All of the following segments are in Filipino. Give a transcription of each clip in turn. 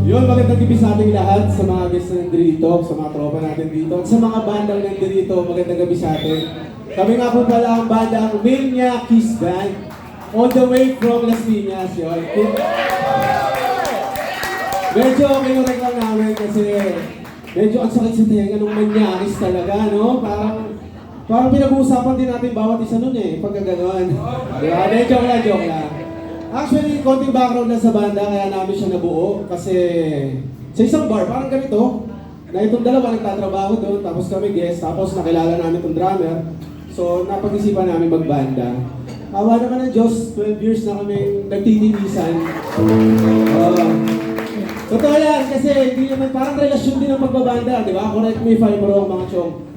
Yun, magandang gabi sa ating lahat, sa mga guests na nandito, sa mga tropa natin dito, at sa mga bandang nandito, magandang gabi sa atin. Kami nga po pala ang bandang Mania Kiss Band, all the way from Las Piñas, yun. Medyo kinurek lang namin kasi medyo ang sakit sa tenga nung Maniakis talaga, no? Parang pinag-uusapan din natin bawat isa nun eh, pagka gano'n. Diba? Joke lang. Actually, konting background lang sa banda, kaya namin siya nabuo. Kasi sa isang bar, parang ganito, na itong dalawa nagtatrabaho doon, tapos kami guest, tapos nakilala namin itong drummer. So, napag-isipan namin magbanda. Awa naman ng Diyos, 12 years na kami nagtitinisan. Totoo yan, kasi hindi naman, parang relasyon din ang pagbabanda, di ba? Correct me if I'm wrong, mga chong.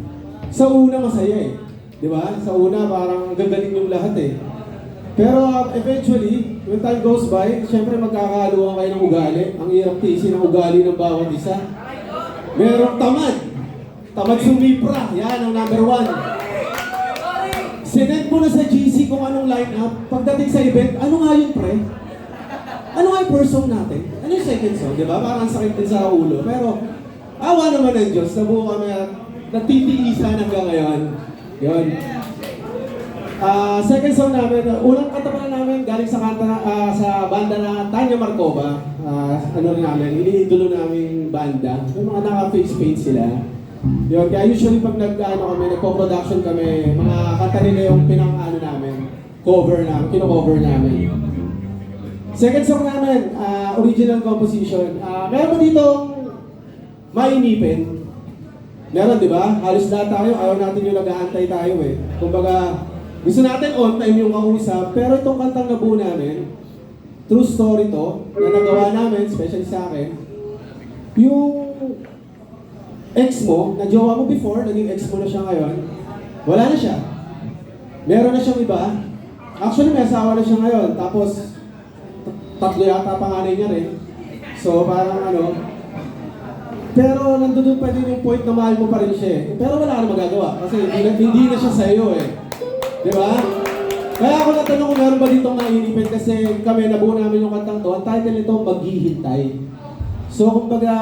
Sa una, masaya eh. Di ba? Sa una, parang gagaling yung lahat eh. Pero eventually, when time goes by, syempre magkakaluhan kayo ng ugali. Ang hirap tiisin ng ugali ng bawat isa. Merong tamad. Tamad sumipra. Yan ang number 1. Sinend mo na sa GC kung anong line-up. Pagdating sa event, ano nga yun, pre? Ano nga yung first song natin? Ano yung second song? Diba? Parang sakit din sa ulo. Pero, awa naman ng Diyos. Nabuo kami at nagtitiisan hanggang ngayon. Yun. Second song namin, unang kanta pala namin galing sa sa banda na Tanya Marcova. Ano rin namin, iniidolo namin banda. Yung mga naka-face paint sila. Yun, kaya usually pag nagpo-production kami, mga kanta nila yung pinang-ano namin, kino-cover namin. Second song namin, original composition. Meron ba dito mainipin? Meron, di ba? Halos lahat tayo, ayaw natin yung nag-aantay tayo eh. Kumbaga, gusto natin on time yung kausap, pero itong kantang nabuo namin, true story to, na nagawa namin, especially sa akin, yung ex mo, na jowa mo before, naging ex mo na siya ngayon, wala na siya. Meron na siyang iba. Actually, may asawa na siya ngayon, tapos tatlo yata panganay niya rin. So parang pero nandun pa din yung point na mahal mo pa rin siya eh. Pero wala ka na magagawa, kasi hindi na siya sa'yo eh. Diba? Kaya ako natanong kung meron ba ditong nainipin kasi kami nabuo namin yung kantang to. Ang title nito, Maghihintay. So kumbaga,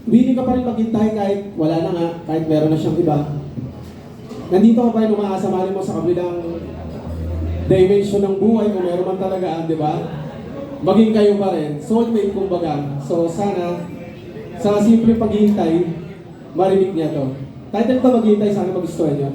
willing ka pa rin maghintay kahit wala na nga, kahit meron na siyang iba. Nandito ka pa rin umaasa, mali mo sa kabilang dimension ng buhay kung meron man talaga, di ba? Maging kayo pa rin. Soulmate kumbaga. So sana, sa simple paghihintay, marinig niya to. Title to, Maghihintay, sana magustuhan niyo.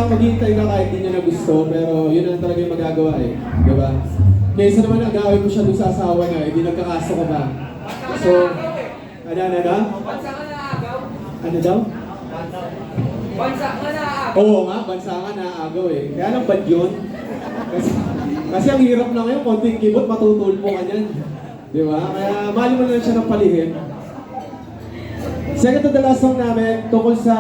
maghihintay ka kahit di niya na gusto, pero yun lang talaga yung magagawa eh. Di ba? Kaysa naman nag-away mo siya doon sa asawa niya, hindi nagkakaso ka ba? So, ano? Bansa ka naagaw. Ano daw? Bansa ka naagaw. Oo nga, bansa nga naagaw eh. Kaya lang bad yun. Kasi ang hirap na ngayon, konting kibot, matutulpo ka niyan. Di ba? Kaya mali mo na lang siya ng palihim. Second to the last song namin, tungkol sa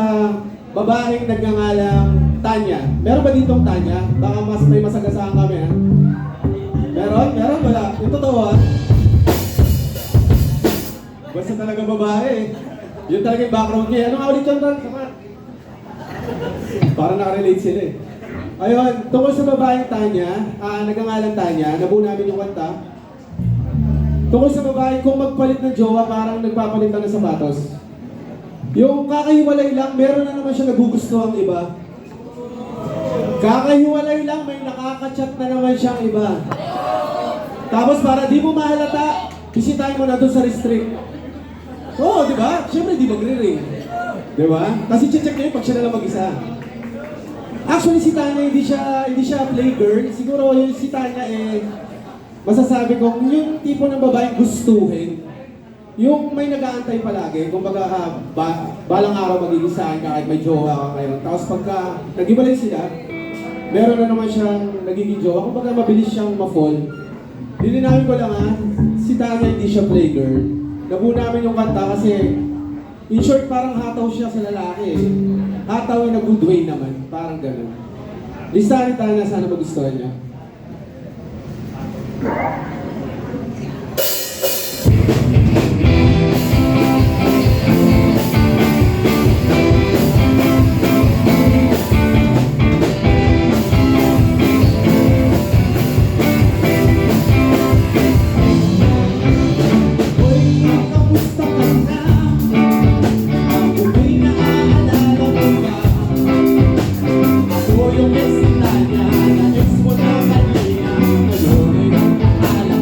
babaeng nagngangalang Tanya. Meron ba ditong Tanya? Baka mas may masagasaan kami ha? Meron? Meron? Wala. Yung totoo ha? Basta talaga babae eh. Yun talaga yung background niya. Ano nga ulit yun, Ron? Sama. Parang nakarelate sila eh. Ayun, tungkol sa babaeng Tanya, nagngangalang Tanya, nabuo namin yung kanta. Tungkol sa babae, kung magpalit ng jowa, parang nagpapalit ng sapatos. Yung kakahiwalay lang, meron na naman siya nagugustuhan iba. Kakahiwalay lang, may nakaka-chat na naman siyang iba. Tapos para di mo mahalata, bisitahin mo na doon sa restrict. Oo, di ba? Siyempre di magre-ring. Di ba? Kasi check niya yun pag siya na lang mag-isa. Actually, si Tanya hindi siya playgirl. Siguro yung si Tanya masasabi ko, yung tipo ng babaeng gustuhin. Yung may nag-aantay palagi, kung balang araw magigisahan ka kahit may jowa ka ngayon. Tapos pagka nag-ibalay sila, meron na naman siyang nagiging jowa. Kung baga mabilis siyang ma-fall. Lilinawin ko lang si Tanya hindi siya playgirl. Nabuo namin yung kanta kasi, in short, parang hataw siya sa lalaki. Hataw in a good way naman. Parang gano'n. Listahan ni Tanya, sana magustuhan niya. Yung best na niya, na ex mo na kanina, ngayon ay nag-aalam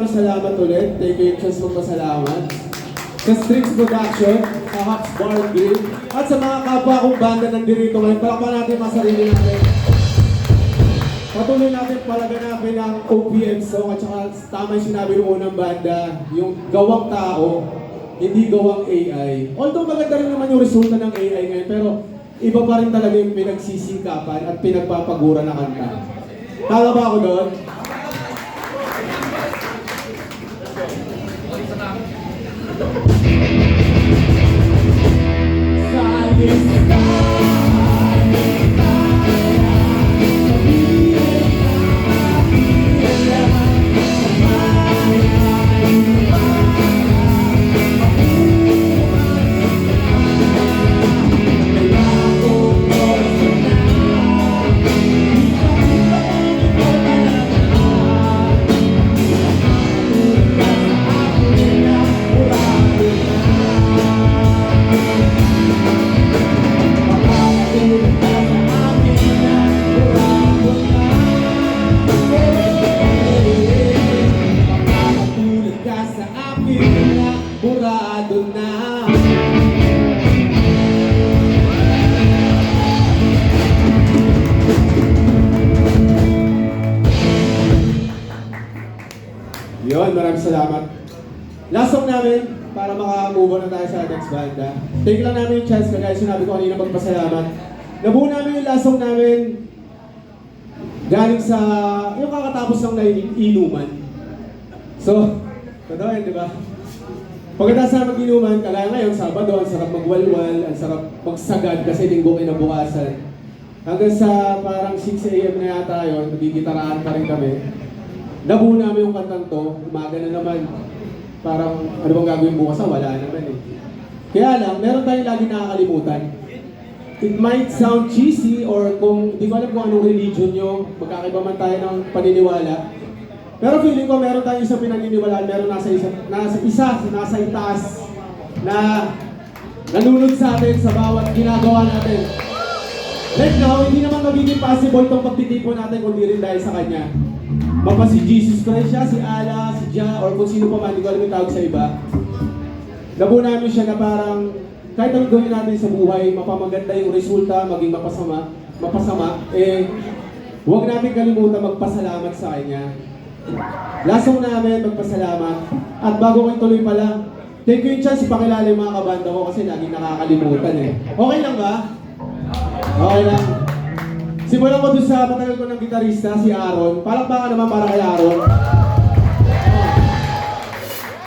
salamat ulit. Thank you, Chance, magpasalamat. Sa Strings Production, sa Hops Bar Grill, at sa mga kapwa kong banda nandito ngayon. Palakpan natin mga sarili natin. Patuloy natin palaganapin ang OPM song at saka tama yung sinabi ng unang banda, yung gawang tao, hindi gawang AI. Although maganda rin naman yung resulta ng AI ngayon, pero iba pa rin talaga yung pinagsisingkapan at pinagpapagura na kanta. Tama ba ako doon? Kurado na. Yun, maraming salamat. Last song namin, para maka-move on na tayo sa next banda. Take lang namin yung chance, kagaya sinabi ko kanina magpasalamat. Nabuo namin yung last song namin galing sa, yung kakatapos ng inuman. So, totoo yun, di ba? Pagkatapos na mag-inuman, kagaya ngayon, Sabado, ang sarap magwalwal, ang sarap magsagad kasi linggo kinabukasan. Hanggang sa parang 6 AM na yata yun, nagigitarahan pa rin kami. Nabuo namin yung kantang to, umaga na naman. Parang, ano bang gagawin bukas? Wala naman eh. Kaya lang, meron tayong lagi nakakalimutan. It might sound cheesy or kung di ko alam kung anong religion nyo, magkakaiba man tayo ng paniniwala. Pero feeling ko meron tayong isang pinaniniwalaan, meron nasa itaas na nanunod sa atin sa bawat ginagawa natin. Right now, hindi naman magiging possible itong pagtitipon natin kundi rin dahil sa Kanya. Mapa si Jesus Christ siya, si Allah, si Jah, or kung sino pa man, hindi ko alam yung tawag sa iba. Nabuo namin siya na parang kahit ang gawin natin sa buhay, mapamaganda yung resulta, maging mapasama, eh, huwag natin kalimutan magpasalamat sa Kanya. Last song namin, magpasalamat. At bago ko ituloy pala, take ko yung chance ipakilala yung mga kabanda ko kasi laging nakakalimutan eh. Okay lang ba? Okay lang. Simulan ko doon sa matagal ko ng gitarista, si Aaron. Palakpakan naman para kay Aaron.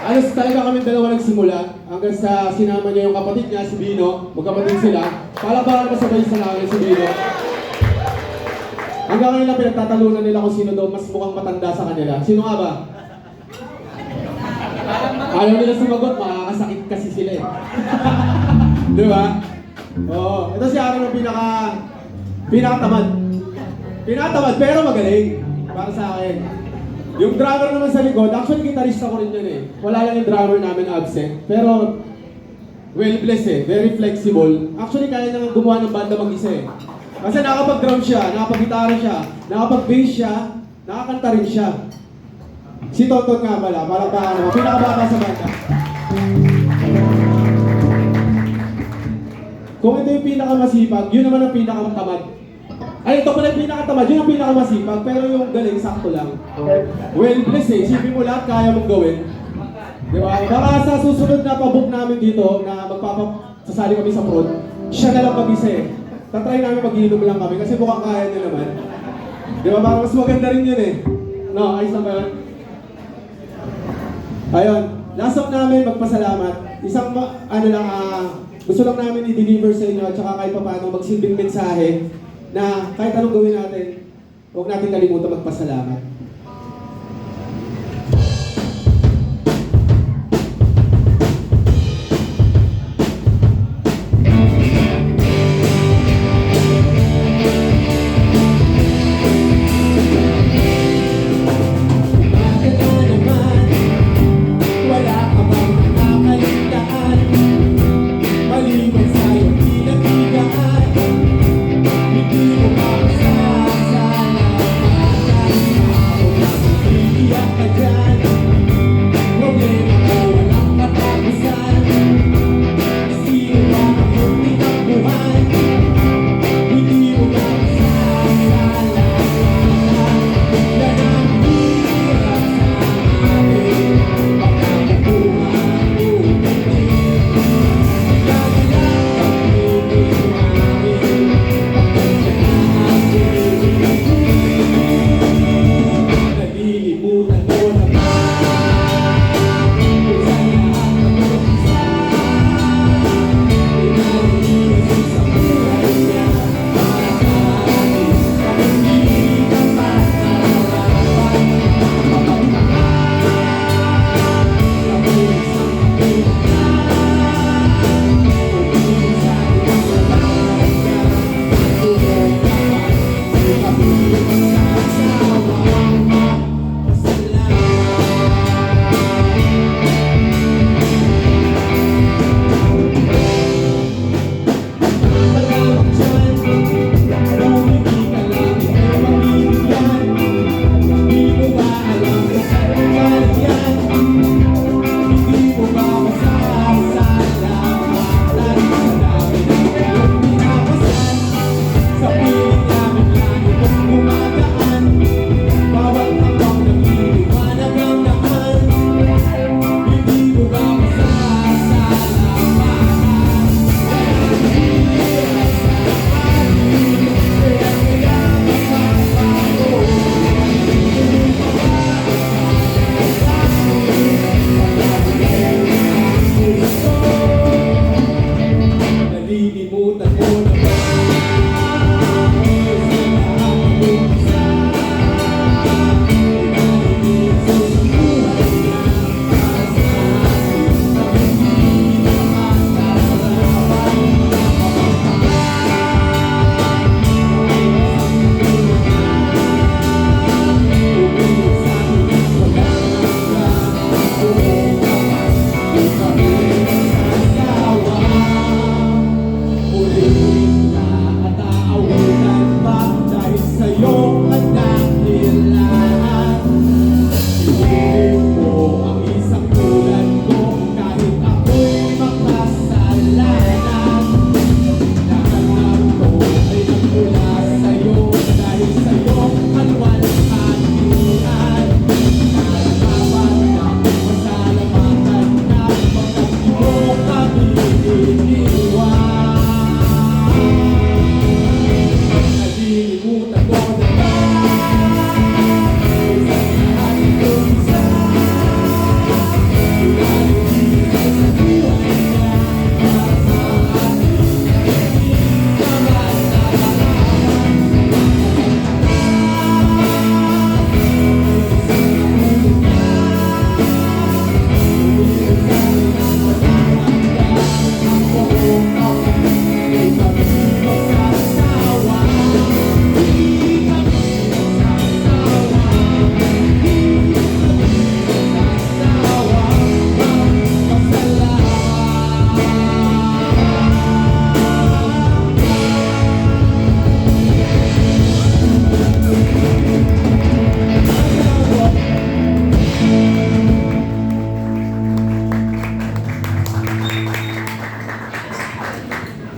Alas talaga kami dalawa nagsimula hanggang sa sinama niya yung kapatid niya, si Bino. Magkapatid sila. Palakpakan naman sabay sa namin si Bino. Hanggang ngayon lang pinagtatalunan nila kung sino daw mas mukhang matanda sa kanila. Sino nga ba? Ayaw nila sumagot, makakasakit kasi sila eh. Di ba? Oo. Ito si Aaron ang pinakatamad. Pinakatamad pero magaling. Para sa akin. Yung drummer naman sa likod, actually gitarista ko rin yun eh. Wala lang yung drummer namin absent. Pero, well blessed eh. Very flexible. Actually kaya nang gumawa ng banda mag-isa eh. Kasi nakapag-drum siya, nakapag-gitara siya, nakapag-bass siya, nakakanta rin siya. Si Tonton nga pala, parang paano, pinakabata sa banda. Kung ito yung pinakamasipag, yun naman ang pinakatamad. Ay, ito pala yung pinakatamad, yun ang pinakamasipag, pero yung galing, sakto lang. Well, bless eh, isipin mo lahat kaya mong gawin. Diba? Baka sa susunod na pabook namin dito, na sasali kami sa prod, siya na lang mag-isa eh. Tatry namin mag-iinom lang kami kasi mukhang kaya niya naman. Di ba? Parang mas maganda rin yun eh. No, ayos na ba yun? Ayun. Last song namin, magpasalamat. Isang, gusto lang namin i-deliver sa inyo at saka kahit pa paano magsilbing mensahe na kahit anong gawin natin, huwag natin kalimutan magpasalamat.